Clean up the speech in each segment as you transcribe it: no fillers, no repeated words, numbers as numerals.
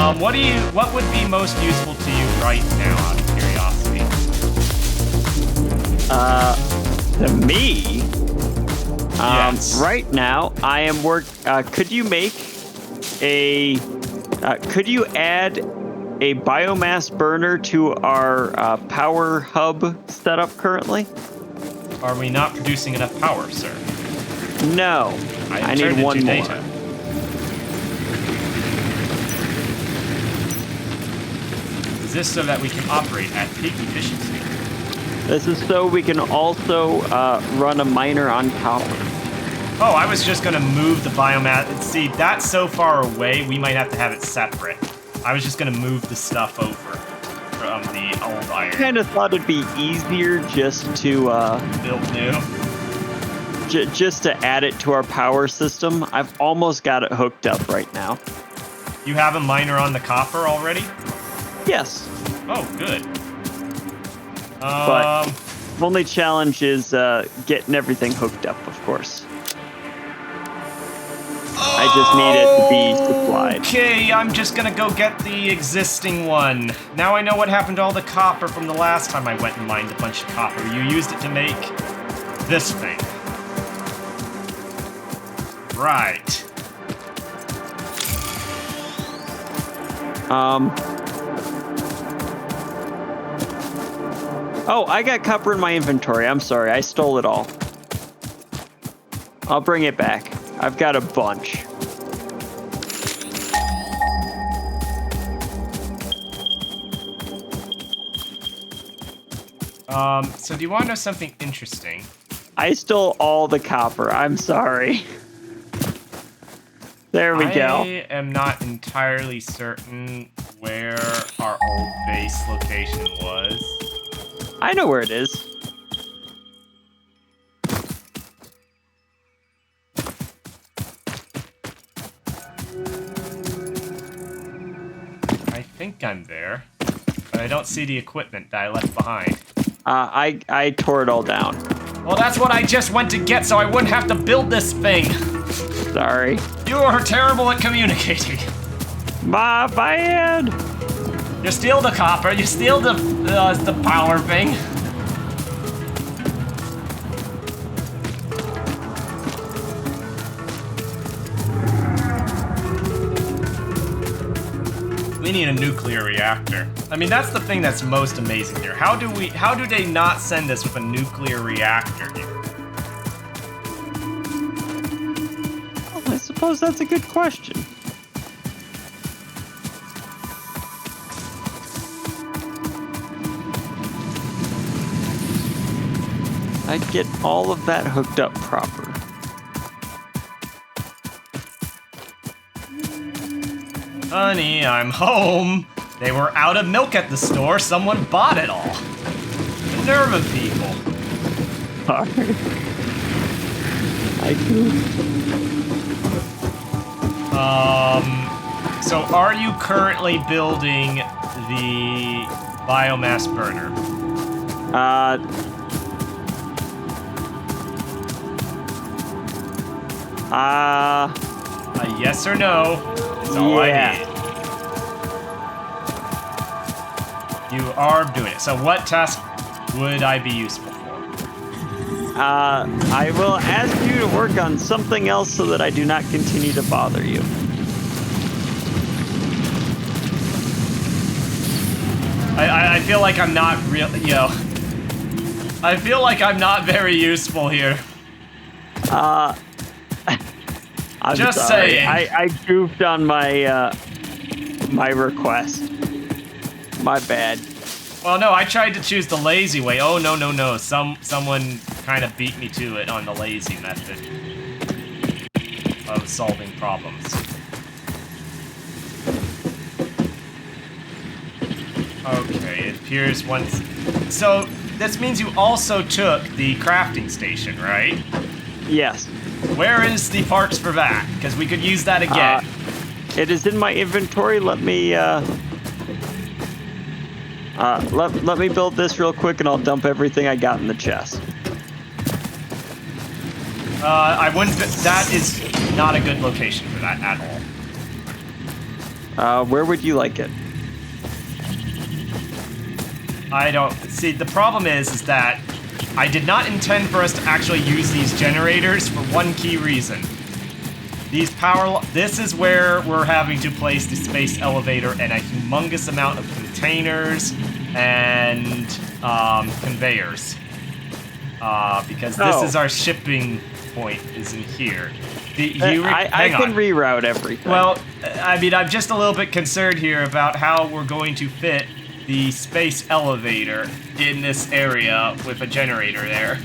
What would be most useful to you right now, out of curiosity? To me, Yes. right now I am could you make a, could you add a biomass burner to our power hub setup currently? Are we not producing enough power, sir? No, I turned need one into more. data. Is this so that we can operate at peak efficiency? This is so we can also run a miner on power. Oh, I was just gonna move the biomass. See, that's so far away, we might have to have it separate. I was just gonna move the stuff over from the old I iron. kind of thought it'd be easier just to Build new. just to add it to our power system. I've almost got it hooked up right now. You have a miner on the copper already? Yes, Oh, good. but only challenge is getting everything hooked up, of course. I just need it to be supplied. Okay, I'm just gonna go get the existing one. Now I know what happened to all the copper from the last time I went and mined a bunch of copper. You used it to make this thing. Right. Oh, I got copper in my inventory. I'm sorry, I stole it all. I'll bring it back. I've got a bunch. So do you want to know something interesting? I stole all the copper. I'm sorry. There we go. I am not entirely certain where our old base location was. I know where it is. I think I'm there, but I don't see the equipment that I left behind. I tore it all down. Well, that's what I just went to get so I wouldn't have to build this thing. Sorry. You are terrible at communicating. My bad. You steal the copper, you steal the power thing. We need a nuclear reactor. I mean, that's the thing that's most amazing here. How do they not send us with a nuclear reactor here? Well, I suppose that's a good question. I'd get all of that hooked up proper. Honey, I'm home. They were out of milk at the store. Someone bought it all. The nerve of people. Sorry. I do. So are you currently building the biomass burner? A yes or no is all I need. You are doing it. So what task would I be useful for? I will ask you to work on something else so that I do not continue to bother you. I feel like I'm not I feel like I'm not very useful here. I'm Just sorry. saying. I goofed on my my request. My bad. Well, no, I tried to choose the lazy way. Oh, no. Someone kind of beat me to it on the lazy method of solving problems. Okay, it appears once... So, this means you also took the crafting station, right? Yes. Where is the parts for that? Because we could use that again. It is in my inventory. Let me let me build this real quick, and I'll dump everything I got in the chest. I wouldn't... That is not a good location for that at all. Where would you like it? I don't see. The problem is that I did not intend for us to actually use these generators for one key reason. This is where we're having to place the space elevator and a humongous amount of containers and conveyors. Because this is our shipping point, is in here. I can reroute everything. Well, I mean, I'm just a little bit concerned here about how we're going to fit the space elevator in this area with a generator there.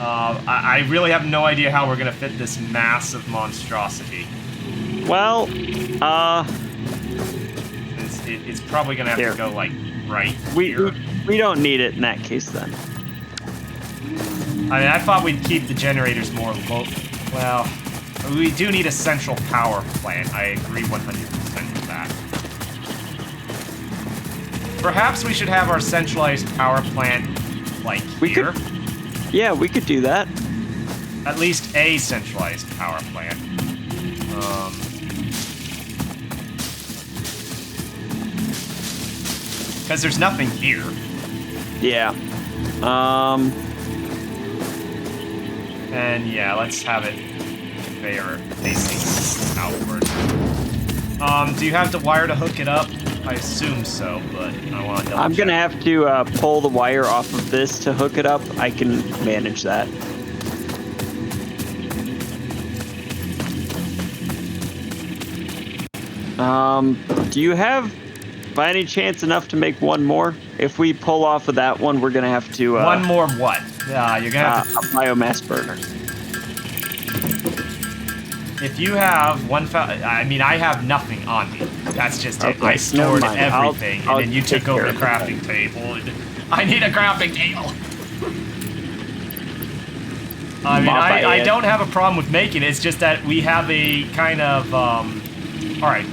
I really have no idea how we're going to fit this massive monstrosity. Well, it's probably going to have to go, like, right here. We don't need it in that case, then. I mean, I thought we'd keep the generators more low. Well, we do need a central power plant. I agree 100% with that. Perhaps we should have our centralized power plant, like, here. Yeah, we could do that. At least a centralized power plant. Because there's nothing here. Yeah. And yeah, let's have it conveyor facing outward. Do you have the wire to hook it up? I assume so, but I want to double check. I'm gonna have to pull the wire off of this to hook it up. I can manage that. Do you have, by any chance, enough to make one more? If we pull off of that one, we're gonna have to. One more what? You're gonna have to. A biomass burner. If you have I mean, I have nothing on me. That's just it. Okay, I stored never mind. everything, I'll and then you take took over care the of that. crafting table. And I need a crafting table. I mean, I don't have a problem with making it. It's just that we have a kind of. All right.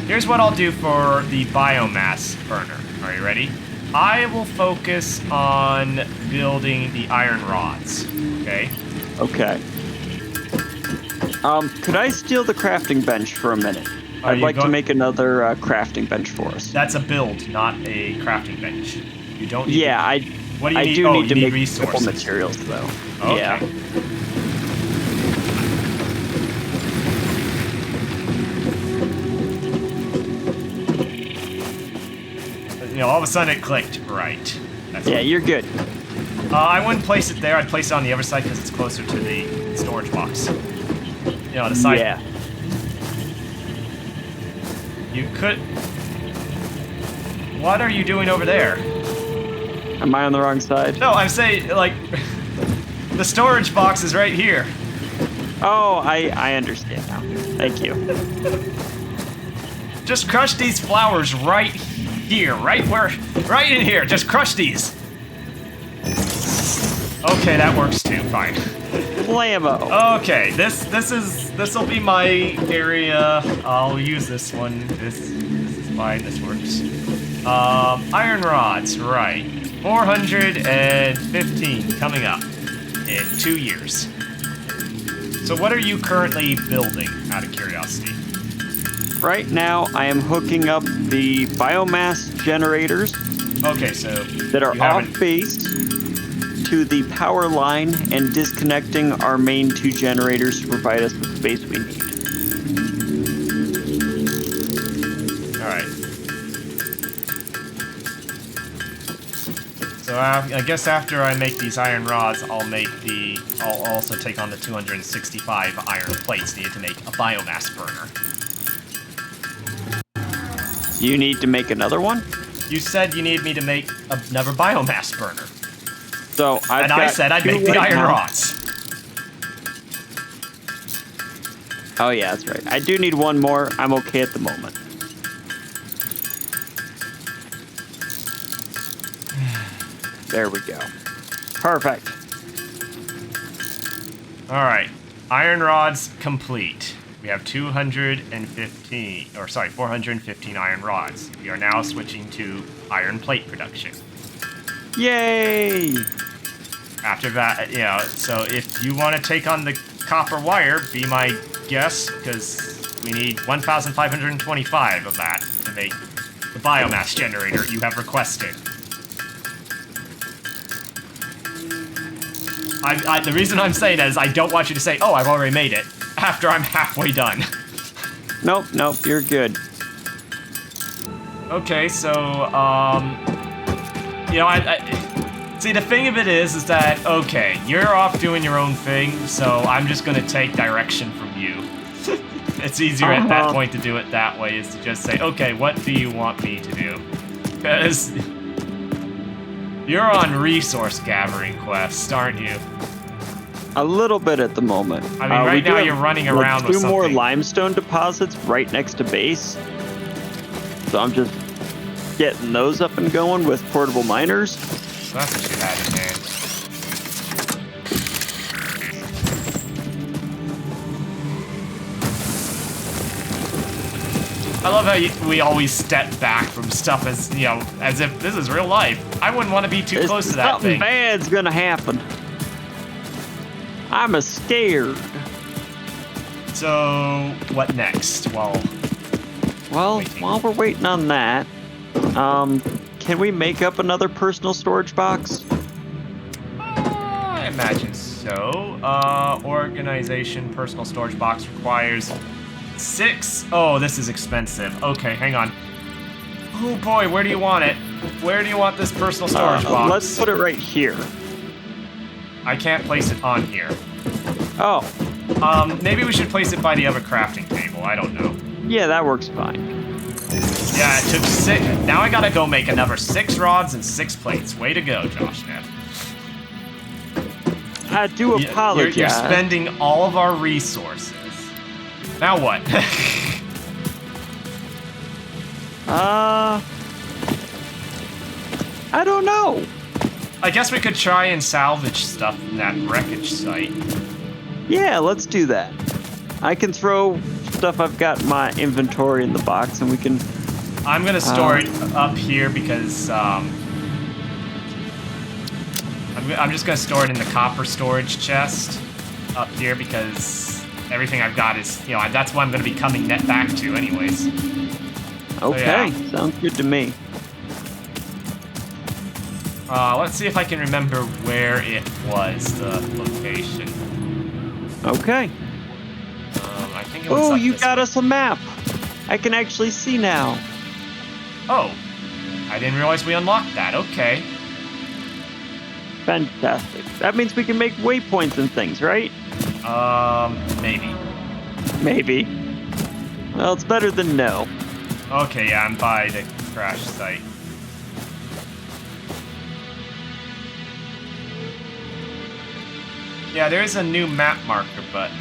Here's what I'll do for the biomass burner. Are you ready? I will focus on building the iron rods. Okay. Okay. Could I steal the crafting bench for a minute? I'd like to make another crafting bench for us. That's a build, not a crafting bench. You don't need What do you I need? do need to you make resources. couple materials, though. Okay. Yeah. You know, all of a sudden it clicked. Right. Yeah, you're good. I wouldn't place it there. I'd place it on the other side because it's closer to the storage box. You know, the side. Yeah. You could. What are you doing over there? Am I on the wrong side? No, I'm saying, like, the storage box is right here. Oh, I understand now. Thank you. Just crush these flowers right here, right in here. Just crush these. Okay, that works too. Fine. Blammo. Okay, this will be my area. I'll use this one. This is fine. This works. Iron rods, right? 415 coming up in 2 years. So what are you currently building, out of curiosity? Right now, I am hooking up the biomass generators. Okay, so that are off base to the power line and disconnecting our main 2 generators to provide us with the space we need. All right. So I guess after I make these iron rods, I'll also take on the 265 iron plates needed to make a biomass burner. You need to make another one? You said you needed me to make another biomass burner. So I said I'd make the iron rods. Oh yeah, that's right. I do need one more. I'm okay at the moment. There we go. Perfect. All right. Iron rods complete. We have 415 iron rods. We are now switching to iron plate production. Yay! After that, so if you want to take on the copper wire, be my guest, because We need 1,525 of that to make the biomass generator you have requested. The reason I'm saying that is I don't want you to say, oh, I've already made it, after I'm halfway done. Nope, you're good. Okay, so, you know, see, the thing of it is that, okay, you're off doing your own thing, so I'm just gonna take direction from you. It's easier at that point to do it that way, is to just say, okay, what do you want me to do? Because you're on resource gathering quest, aren't you? A little bit at the moment. I mean, right now you're running around with something. 2 more limestone deposits right next to base. So I'm just getting those up and going with portable miners. So that's what you had in hand. I love how we always step back from stuff as, you know, as if this is real life. I wouldn't want to be too close to that Something thing. bad's gonna happen. I'm scared. So, what next? Well, while we're waiting on that, can we make up another personal storage box? I imagine so. Organization personal storage box requires 6. Oh, this is expensive. Okay, hang on. Oh boy, where do you want it? Where do you want this personal storage box? Let's put it right here. I can't place it on here. Oh. Maybe we should place it by the other crafting table. I don't know. Yeah, that works fine. Yeah, it took 6. Now I gotta go make another 6 rods and 6 plates. Way to go, Josh Ned. I do apologize. You're spending all of our resources. Now what? I don't know. I guess we could try and salvage stuff from that wreckage site. Yeah, let's do that. I can throw stuff I've got in my inventory in the box, and we can... I'm gonna store it up here because, I'm just gonna store it in the copper storage chest up here because everything I've got is, you know, that's what I'm gonna be coming back to anyways. Okay, so, yeah. Sounds good to me. Let's see if I can remember where it was, the location. Okay. I think it was Oh, up you this got way. us a map. I can actually see now. Oh, I didn't realize we unlocked that. Okay. Fantastic. That means we can make waypoints and things, right? Maybe. Maybe. Well, it's better than no. Okay, yeah, I'm by the crash site. Yeah, there is a new map marker button.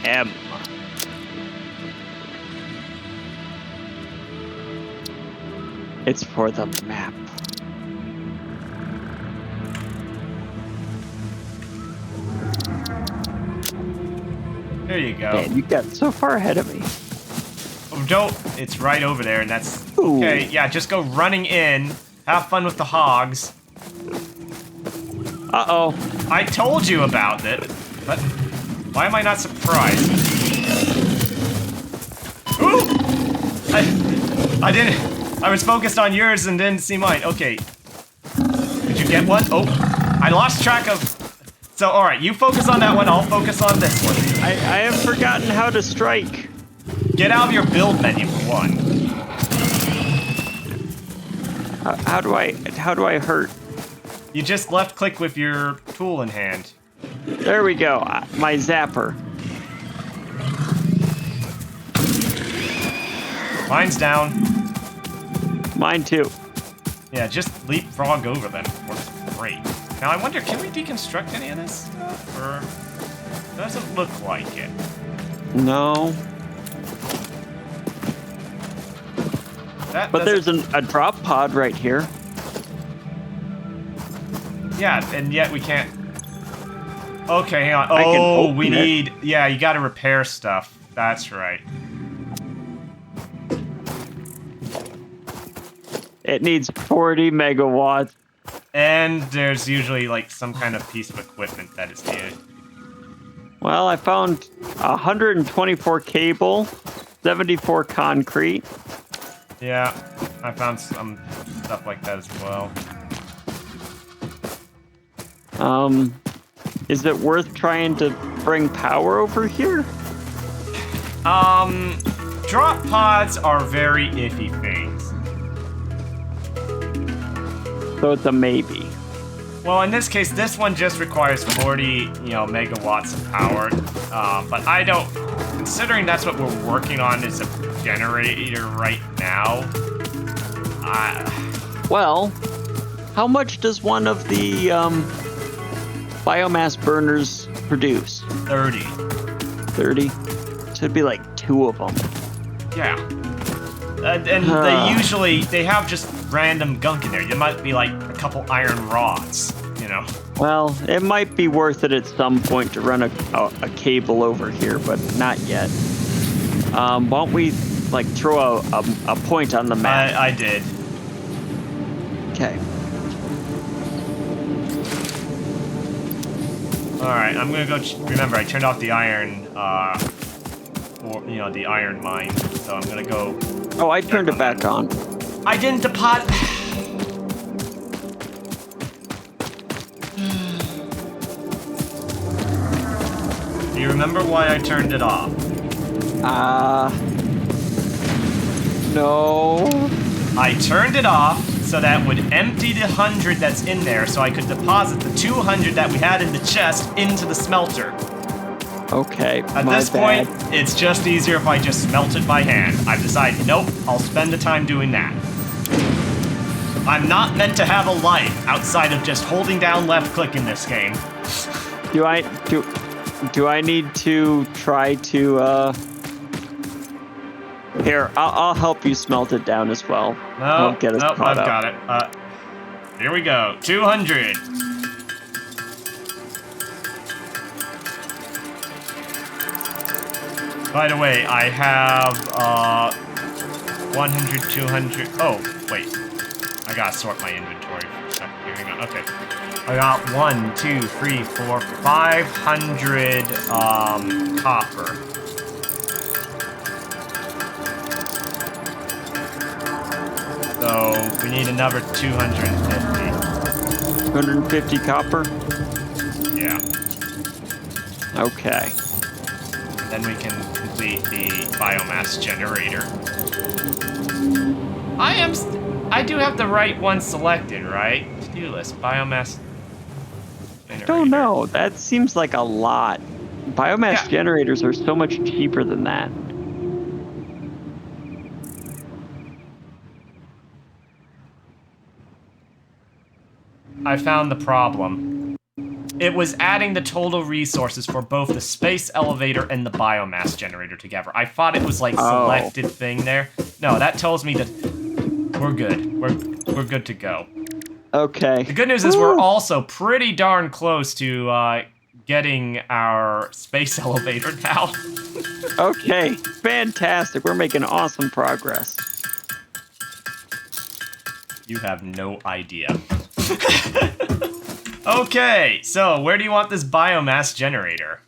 M. It's for the map. There you go. Man, you got so far ahead of me. Oh, don't. It's right over there, and that's... Ooh. Okay, yeah, just go running in. Have fun with the hogs. Uh-oh. I told you about it, but why am I not surprised? Ooh! I didn't... I was focused on yours and didn't see mine. Okay. Did you get one? Oh, I lost track of... So, alright, you focus on that one, I'll focus on this one. I have forgotten how to strike. Get out of your build menu for one. How do I hurt? You just left click with your tool in hand. There we go. My zapper. Mine's down. Mine too. Yeah, just leapfrog over them. Works great. Now I wonder, can we deconstruct any of this stuff? Or doesn't look like it. No. But there's a drop pod right here. Yeah, and yet we can't... Okay, hang on. I can Oh, open we it. need... Yeah, you gotta repair stuff. That's right. It needs 40 megawatts. And there's usually, like, some kind of piece of equipment that is needed. Well, I found 124 cable, 74 concrete. Yeah, I found some stuff like that as well. Is it worth trying to bring power over here? Drop pods are very iffy things. So it's a maybe. Well, in this case, this one just requires 40, megawatts of power. But I don't, considering that's what we're working on is a generator right now. Well, how much does one of the biomass burners produce? 30. 30? So it'd be like 2 of them. Yeah. And they have just random gunk in there. There might be like a couple iron rods, Well, it might be worth it at some point to run a cable over here, but not yet. Why don't we like throw a point on the map? I did. Okay. All right, I'm gonna go. Remember, I turned off the iron, the iron mine. So I'm gonna go. Oh, I turned it back on. I didn't deposit. Do you remember why I turned it off? No. I turned it off so that would empty the 100 that's in there so I could deposit the 200 that we had in the chest into the smelter. Okay, At this point, it's just easier if I just smelt it by hand. I've decided, nope, I'll spend the time doing that. I'm not meant to have a life outside of just holding down left click in this game. Do I need to try to, Here, I'll help you smelt it down as well. Nope, I've got it. Here we go, 200. By the way, I have 100, 200. Oh, wait. I gotta sort my inventory for a second. Here, hang on. Okay. I got 1, 2, 3, 4, 500 copper. So we need another 250. 250 copper? Yeah. Okay. Then we can complete the biomass generator. I do have the right one selected, right? To-do list, biomass generator. I don't know. That seems like a lot. Biomass generators are so much cheaper than that. I found the problem. It was adding the total resources for both the space elevator and the biomass generator together. I thought it was like selected thing there. No, that tells me that we're good. We're good to go. Okay. The good news is we're also pretty darn close to getting our space elevator now. Okay, fantastic. We're making awesome progress. You have no idea. Okay, so where do you want this biomass generator?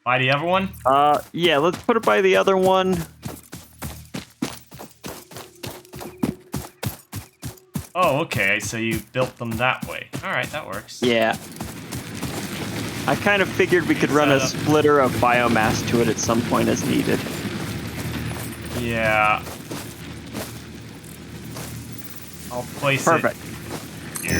By the other one? Yeah, let's put it by the other one. Oh, okay, so you built them that way. Alright, that works. Yeah. I kind of figured we could run a splitter of biomass to it at some point as needed. Yeah. I'll place Perfect. it